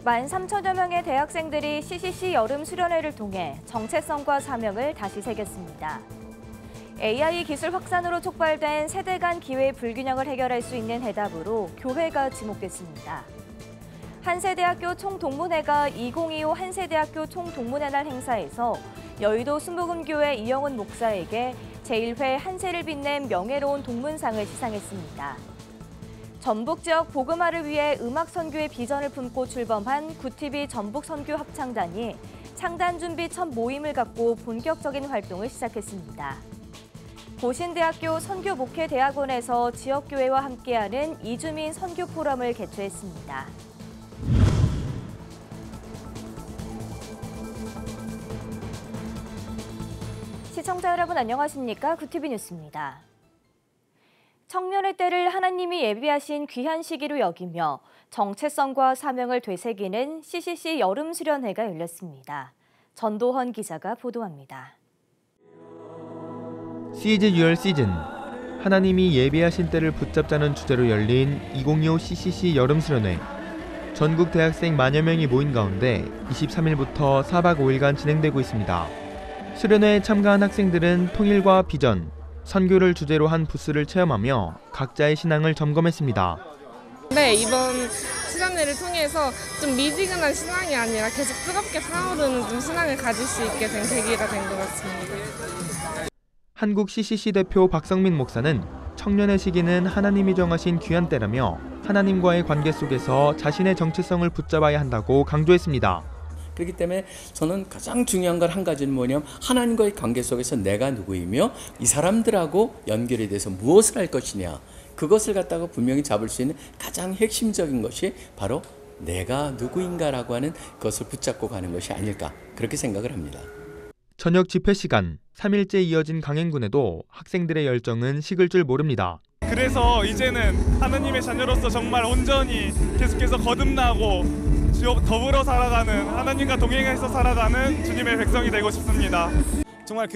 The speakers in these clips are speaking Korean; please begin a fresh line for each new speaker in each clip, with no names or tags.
13,000여 명의 대학생들이 CCC 여름 수련회를 통해 정체성과 사명을 다시 새겼습니다. AI 기술 확산으로 촉발된 세대 간 기회 불균형을 해결할 수 있는 해답으로 교회가 지목됐습니다. 한세대학교 총동문회가 2025 한세대학교 총동문회 날 행사에서 여의도 순복음교회 이영훈 목사에게 제1회 한세를 빛낸 명예로운 동문상을 시상했습니다. 전북 지역 복음화를 위해 음악 선교의 비전을 품고 출범한 구티비 전북 선교 합창단이 창단 준비 첫 모임을 갖고 본격적인 활동을 시작했습니다. 고신대학교 선교목회대학원에서 지역교회와 함께하는 이주민 선교 포럼을 개최했습니다. 시청자 여러분 안녕하십니까? 구티비 뉴스입니다. 청년의 때를 하나님이 예비하신 귀한 시기로 여기며 정체성과 사명을 되새기는 CCC 여름 수련회가 열렸습니다. 전도헌 기자가 보도합니다.
시즈 유얼 시즌, 하나님이 예비하신 때를 붙잡자는 주제로 열린 2025 CCC 여름 수련회. 전국 대학생 만여 명이 모인 가운데 23일부터 4박 5일간 진행되고 있습니다. 수련회에 참가한 학생들은 통일과 비전, 선교를 주제로 한 부스를 체험하며 각자의 신앙을 점검했습니다.
네, 이번 수련회를 통해서 좀 미지근한 신앙이 아니라 계속 뜨겁게 타오르는 좀 신앙을 가질 수 있게 된 계기가 된 것 같습니다.
한국 CCC 대표 박성민 목사는 청년의 시기는 하나님이 정하신 귀한 때라며 하나님과의 관계 속에서 자신의 정체성을 붙잡아야 한다고 강조했습니다.
그렇기 때문에 저는 가장 중요한 건 한 가지는 뭐냐면 하나님과의 관계 속에서 내가 누구이며 이 사람들하고 연결이 돼서 무엇을 할 것이냐, 그것을 갖다가 분명히 잡을 수 있는 가장 핵심적인 것이 바로 내가 누구인가라고 하는 것을 붙잡고 가는 것이 아닐까, 그렇게 생각을 합니다.
저녁 집회 시간, 3일째 이어진 강행군에도 학생들의 열정은 식을 줄 모릅니다.
그래서 이제는 하나님의 자녀로서 정말 온전히 계속해서 거듭나고 더불어 살아가는, 하나님과 동행해서 살아가는 주님의 백성이 되고 싶습니다.
정말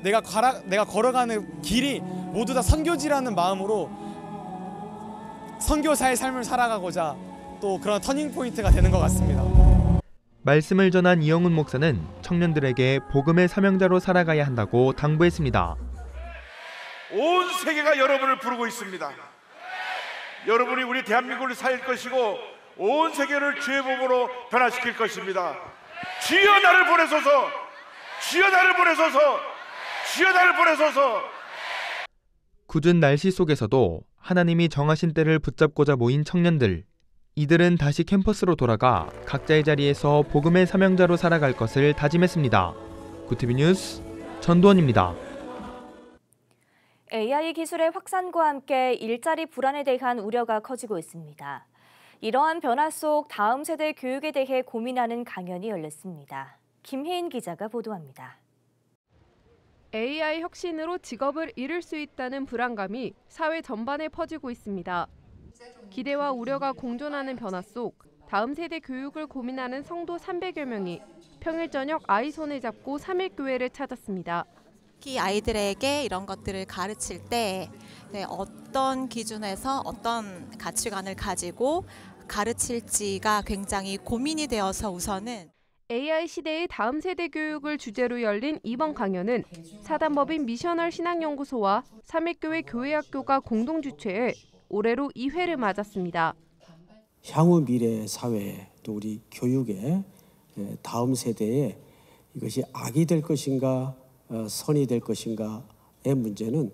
내가 걸어가는 길이 모두 다 선교지라는 마음으로 선교사의 삶을 살아가고자 또 그런 터닝 포인트가 되는 것 같습니다.
말씀을 전한 이영훈 목사는 청년들에게 복음의 사명자로 살아가야 한다고 당부했습니다.
온 세계가 여러분을 부르고 있습니다. 여러분이 우리 대한민국을 살릴 것이고 온 세계를 주의 복음으로 변화시킬 것입니다. 주여 나를 보내소서, 주여 나를 보내소서, 주여 나를 보내소서.
굳은 날씨 속에서도 하나님이 정하신 때를 붙잡고자 모인 청년들. 이들은 다시 캠퍼스로 돌아가 각자의 자리에서 복음의 사명자로 살아갈 것을 다짐했습니다. 구티비 뉴스 전도헌입니다.
AI 기술의 확산과 함께 일자리 불안에 대한 우려가 커지고 있습니다. 이러한 변화 속 다음 세대 교육에 대해 고민하는 강연이 열렸습니다. 김혜인 기자가 보도합니다.
AI 혁신으로 직업을 잃을 수 있다는 불안감이 사회 전반에 퍼지고 있습니다. 기대와 우려가 공존하는 변화 속 다음 세대 교육을 고민하는 성도 300여 명이 평일 저녁 아이 손을 잡고 3일 교회를 찾았습니다.
특히 아이들에게 이런 것들을 가르칠 때 어떤 기준에서 어떤 가치관을 가지고 가르칠지가 굉장히 고민이 되어서 우선은
AI 시대의 다음 세대 교육을 주제로 열린 이번 강연은 사단법인 미셔널 신앙연구소와 삼일교회 교회학교가 공동 주최해 올해로 2회를 맞았습니다.
향후 미래 사회 또 우리 교육의 다음 세대에 이것이 악이 될 것인가 선이 될 것인가의 문제는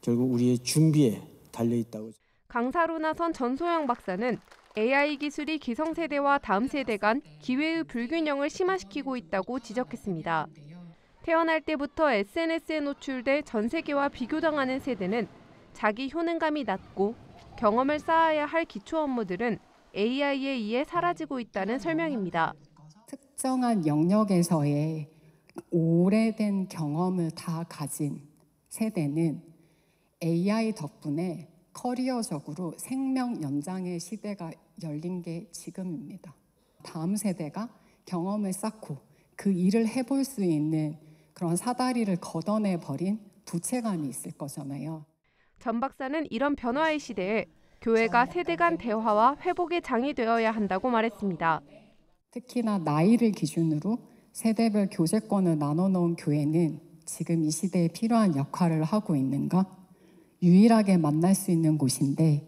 결국 우리의 준비에 달려있다고.
강사로 나선 전소영 박사는 AI 기술이 기성세대와 다음 세대 간 기회의 불균형을 심화시키고 있다고 지적했습니다. 태어날 때부터 SNS에 노출돼 전 세계와 비교당하는 세대는 자기 효능감이 낮고 경험을 쌓아야 할 기초 업무들은 AI에 의해 사라지고 있다는 설명입니다.
특정한 영역에서의 오래된 경험을 다 가진 세대는 AI 덕분에 커리어적으로 생명 연장의 시대가 열린 게 지금입니다. 다음 세대가 경험을 쌓고 그 일을 해볼 수 있는 그런 사다리를 걷어내버린 부채감이 있을 거잖아요.
전 박사는 이런 변화의 시대에 교회가 세대 간 대화와 회복의 장이 되어야 한다고 말했습니다.
특히나 나이를 기준으로 세대별 교제권을 나눠 놓은 교회는 지금 이 시대에 필요한 역할을 하고 있는가? 유일하게 만날 수 있는 곳인데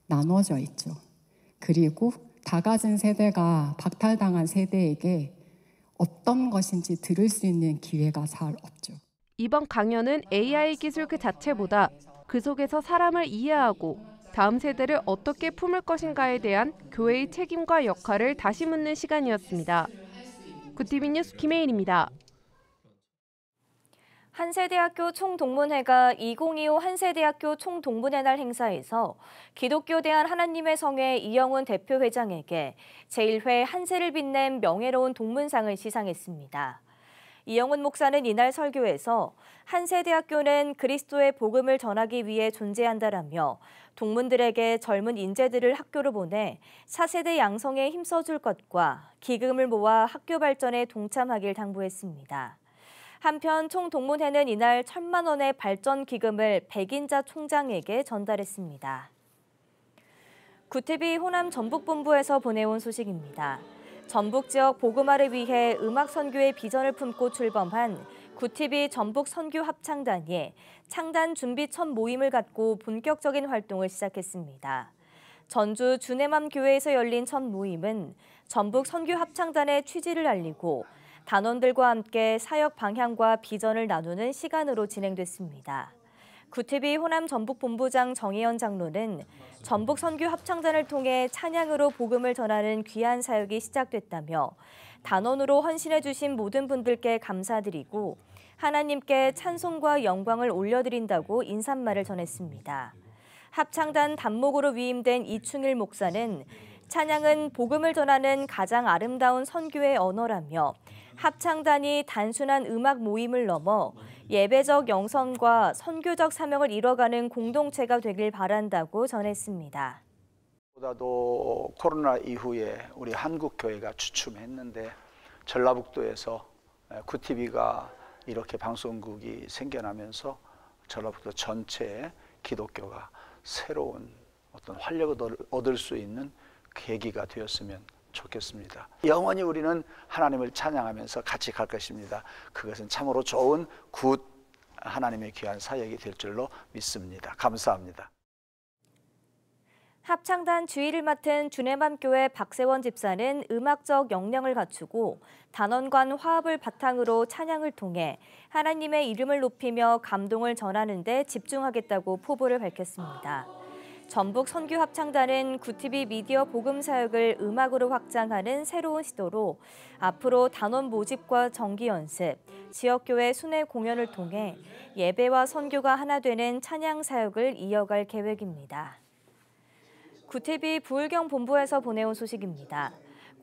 나눠져 있죠. 그리고 다 가진 세대가 박탈당한 세대에게 어떤 것인지 들을 수 있는 기회가 잘 없죠.
이번 강연은 AI 기술 그 자체보다 그 속에서 사람을 이해하고 다음 세대를 어떻게 품을 것인가에 대한 교회의 책임과 역할을 다시 묻는 시간이었습니다. 구티비 뉴스 김혜일입니다.
한세대학교 총동문회가 2025 한세대학교 총동문회 날 행사에서 기독교 대한 하나님의 성회 이영훈 대표회장에게 제1회 한세를 빛낸 명예로운 동문상을 시상했습니다. 이영훈 목사는 이날 설교에서 한세대학교는 그리스도의 복음을 전하기 위해 존재한다라며 동문들에게 젊은 인재들을 학교로 보내 차세대 양성에 힘써줄 것과 기금을 모아 학교 발전에 동참하길 당부했습니다. 한편 총동문회는 이날 1,000만 원의 발전 기금을 백인자 총장에게 전달했습니다. 구티비 호남 전북본부에서 보내온 소식입니다. 전북 지역 복음화를 위해 음악 선교의 비전을 품고 출범한 구티비 전북 선교 합창단이 창단 준비 첫 모임을 갖고 본격적인 활동을 시작했습니다. 전주 주내맘 교회에서 열린 첫 모임은 전북 선교 합창단의 취지를 알리고 단원들과 함께 사역 방향과 비전을 나누는 시간으로 진행됐습니다. 구티비 호남 전북본부장 정혜연 장로는 전북 선교 합창단을 통해 찬양으로 복음을 전하는 귀한 사역이 시작됐다며 단원으로 헌신해 주신 모든 분들께 감사드리고 하나님께 찬송과 영광을 올려드린다고 인사말을 전했습니다. 합창단 단목으로 위임된 이충일 목사는 찬양은 복음을 전하는 가장 아름다운 선교의 언어라며 합창단이 단순한 음악 모임을 넘어 예배적 영성과 선교적 사명을 이뤄가는 공동체가 되길 바란다고 전했습니다.
보다도 코로나 이후에 우리 한국 교회가 주춤했는데 전라북도에서 구티비가 이렇게 방송국이 생겨나면서 전라북도 전체에 기독교가 새로운 어떤 활력을 얻을 수 있는 계기가 되었으면 좋겠습니다. 영원히 우리는 하나님을 찬양하면서 같이 갈 것입니다. 그것은 참으로 좋은 굿 하나님의 귀한 사역이 될 줄로 믿습니다. 감사합니다.
합창단 주의를 맡은 주내맘교회 박세원 집사는 음악적 역량을 갖추고 단원간 화합을 바탕으로 찬양을 통해 하나님의 이름을 높이며 감동을 전하는 데 집중하겠다고 포부를 밝혔습니다. 전북 선교 합창단은 구티비 미디어 복음 사역을 음악으로 확장하는 새로운 시도로 앞으로 단원 모집과 정기 연습, 지역교회 순회 공연을 통해 예배와 선교가 하나 되는 찬양 사역을 이어갈 계획입니다. 구티비 부울경 본부에서 보내온 소식입니다.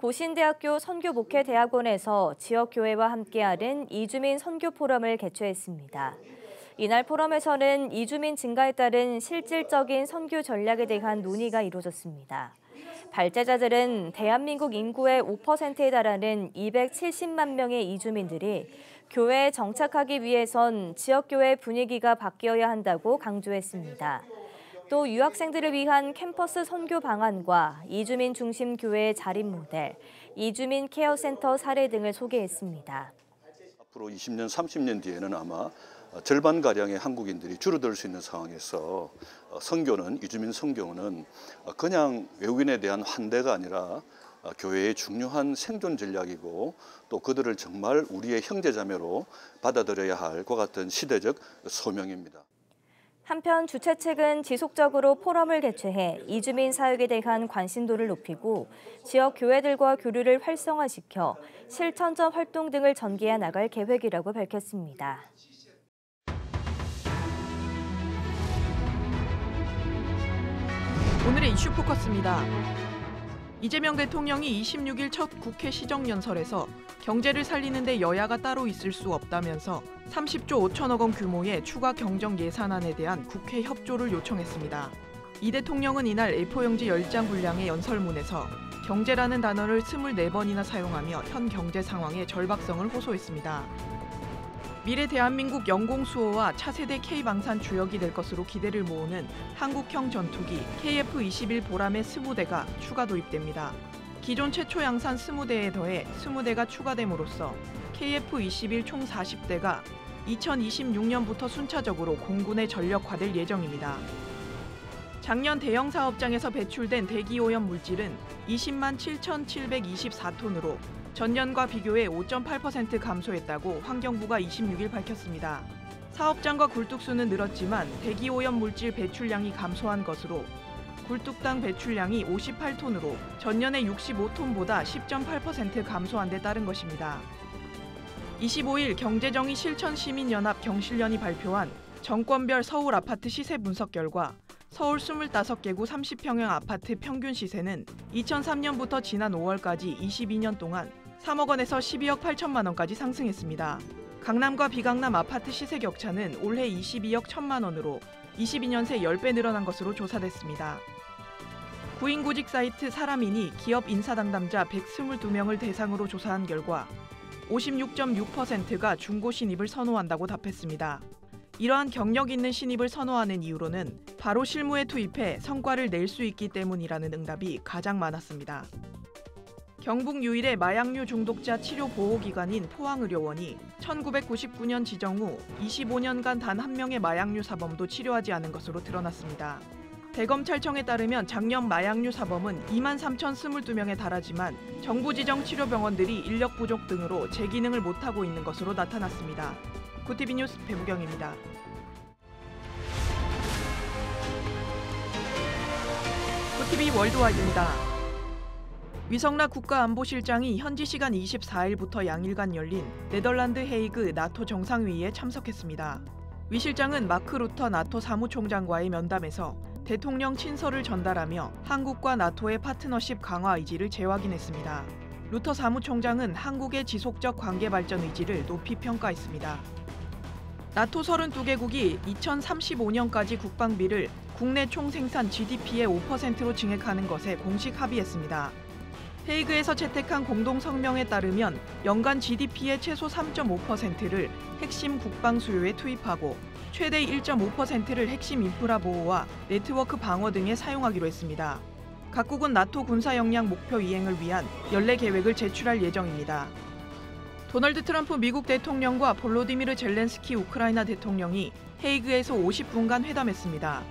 고신대학교 선교목회대학원에서 지역교회와 함께하는 이주민 선교 포럼을 개최했습니다. 이날 포럼에서는 이주민 증가에 따른 실질적인 선교 전략에 대한 논의가 이루어졌습니다. 발제자들은 대한민국 인구의 5%에 달하는 270만 명의 이주민들이 교회에 정착하기 위해선 지역교회 분위기가 바뀌어야 한다고 강조했습니다. 또 유학생들을 위한 캠퍼스 선교 방안과 이주민 중심 교회의 자립 모델, 이주민 케어센터 사례 등을 소개했습니다.
앞으로 20년, 30년 뒤에는 아마 절반가량의 한국인들이 줄어들 수 있는 상황에서 이주민 선교는 그냥 외국인에 대한 환대가 아니라 교회의 중요한 생존 전략이고 또 그들을 정말 우리의 형제자매로 받아들여야 할 것 같은 시대적 소명입니다.
한편 주최 측은 지속적으로 포럼을 개최해 이주민 사역에 대한 관심도를 높이고 지역 교회들과 교류를 활성화시켜 실천적 활동 등을 전개해 나갈 계획이라고 밝혔습니다.
오늘의 이슈 포커스입니다. 이재명 대통령이 26일 첫 국회 시정연설에서 경제를 살리는 데 여야가 따로 있을 수 없다면서 30조 5천억 원 규모의 추가 경정 예산안에 대한 국회 협조를 요청했습니다. 이 대통령은 이날 A4용지 10장 분량의 연설문에서 경제라는 단어를 24번이나 사용하며 현 경제 상황의 절박성을 호소했습니다. 미래 대한민국 영공수호와 차세대 K방산 주역이 될 것으로 기대를 모으는 한국형 전투기 KF-21 보람의 20대가 추가 도입됩니다. 기존 최초 양산 20대에 더해 20대가 추가됨으로써 KF-21 총 40대가 2026년부터 순차적으로 공군에 전력화될 예정입니다. 작년 대형 사업장에서 배출된 대기오염 물질은 20만 7,724톤으로 전년과 비교해 5.8% 감소했다고 환경부가 26일 밝혔습니다. 사업장과 굴뚝수는 늘었지만 대기오염 물질 배출량이 감소한 것으로 굴뚝당 배출량이 58톤으로 전년의 65톤보다 10.8% 감소한 데 따른 것입니다. 25일 경제정의 실천시민연합 경실련이 발표한 정권별 서울 아파트 시세 분석 결과 서울 25개구 30평형 아파트 평균 시세는 2003년부터 지난 5월까지 22년 동안 3억 원에서 12억 8천만 원까지 상승했습니다. 강남과 비강남 아파트 시세 격차는 올해 22억 1천만 원으로 22년 새 10배 늘어난 것으로 조사됐습니다. 구인구직 사이트 사람인이 기업 인사 담당자 122명을 대상으로 조사한 결과 56.6%가 중고 신입을 선호한다고 답했습니다. 이러한 경력 있는 신입을 선호하는 이유로는 바로 실무에 투입해 성과를 낼 수 있기 때문이라는 응답이 가장 많았습니다. 경북 유일의 마약류 중독자 치료 보호기관인 포항의료원이 1999년 지정 후 25년간 단 한 명의 마약류 사범도 치료하지 않은 것으로 드러났습니다. 대검찰청에 따르면 작년 마약류 사범은 2만 3,022명에 달하지만 정부 지정 치료병원들이 인력 부족 등으로 재기능을 못하고 있는 것으로 나타났습니다. 구티비 뉴스 배부경입니다. 구티비 월드와이드입니다. 위성락 국가안보실장이 현지 시간 24일부터 양일간 열린 네덜란드 헤이그 나토 정상회의에 참석했습니다. 위 실장은 마크 루터 나토 사무총장과의 면담에서 대통령 친서를 전달하며 한국과 나토의 파트너십 강화 의지를 재확인했습니다. 루터 사무총장은 한국의 지속적 관계 발전 의지를 높이 평가했습니다. 나토 32개국이 2035년까지 국방비를 국내 총생산 GDP의 5%로 증액하는 것에 공식 합의했습니다. 헤이그에서 채택한 공동성명에 따르면 연간 GDP의 최소 3.5%를 핵심 국방 수요에 투입하고 최대 1.5%를 핵심 인프라 보호와 네트워크 방어 등에 사용하기로 했습니다. 각국은 나토 군사 역량 목표 이행을 위한 연례 계획을 제출할 예정입니다. 도널드 트럼프 미국 대통령과 볼로디미르 젤렌스키 우크라이나 대통령이 헤이그에서 50분간 회담했습니다.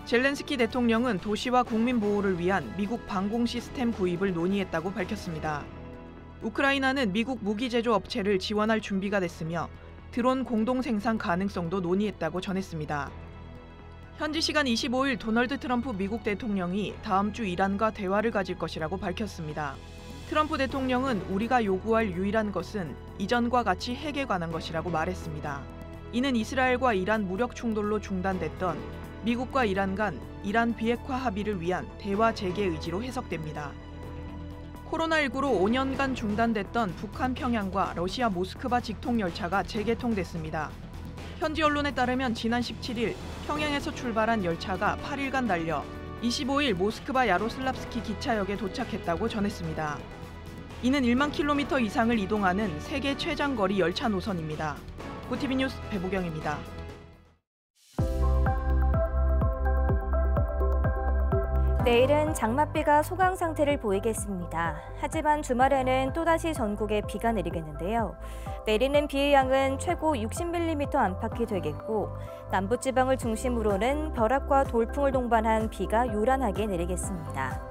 젤렌스키 대통령은 도시와 국민 보호를 위한 미국 방공 시스템 구입을 논의했다고 밝혔습니다. 우크라이나는 미국 무기 제조 업체를 지원할 준비가 됐으며 드론 공동 생산 가능성도 논의했다고 전했습니다. 현지 시간 25일 도널드 트럼프 미국 대통령이 다음 주 이란과 대화를 가질 것이라고 밝혔습니다. 트럼프 대통령은 우리가 요구할 유일한 것은 이전과 같이 핵에 관한 것이라고 말했습니다. 이는 이스라엘과 이란 무력 충돌로 중단됐던 미국과 이란 간 이란 비핵화 합의를 위한 대화 재개 의지로 해석됩니다. 코로나19로 5년간 중단됐던 북한 평양과 러시아 모스크바 직통 열차가 재개통됐습니다. 현지 언론에 따르면 지난 17일 평양에서 출발한 열차가 8일간 달려 25일 모스크바 야로슬랍스키 기차역에 도착했다고 전했습니다. 이는 1만 킬로미터 이상을 이동하는 세계 최장거리 열차 노선입니다. 구티비 뉴스 배보경입니다.
내일은 장맛비가 소강 상태를 보이겠습니다. 하지만 주말에는 또다시 전국에 비가 내리겠는데요. 내리는 비의 양은 최고 60mm 안팎이 되겠고 남부지방을 중심으로는 벼락과 돌풍을 동반한 비가 요란하게 내리겠습니다.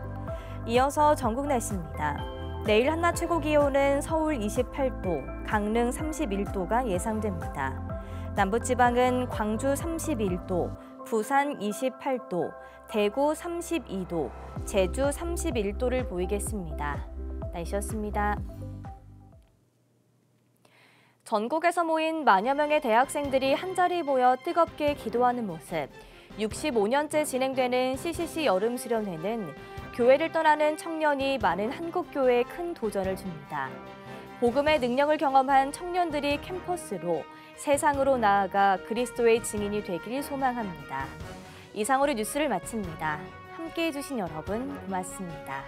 이어서 전국 날씨입니다. 내일 한낮 최고 기온은 서울 28도, 강릉 31도가 예상됩니다. 남부지방은 광주 31도, 부산 28도, 대구 32도, 제주 31도를 보이겠습니다. 날씨였습니다. 전국에서 모인 만여 명의 대학생들이 한자리 모여 뜨겁게 기도하는 모습. 65년째 진행되는 CCC 여름 수련회는 교회를 떠나는 청년이 많은 한국교회에 큰 도전을 줍니다. 복음의 능력을 경험한 청년들이 캠퍼스로 세상으로 나아가 그리스도의 증인이 되길 소망합니다. 이상으로 뉴스를 마칩니다. 함께해 주신 여러분 고맙습니다.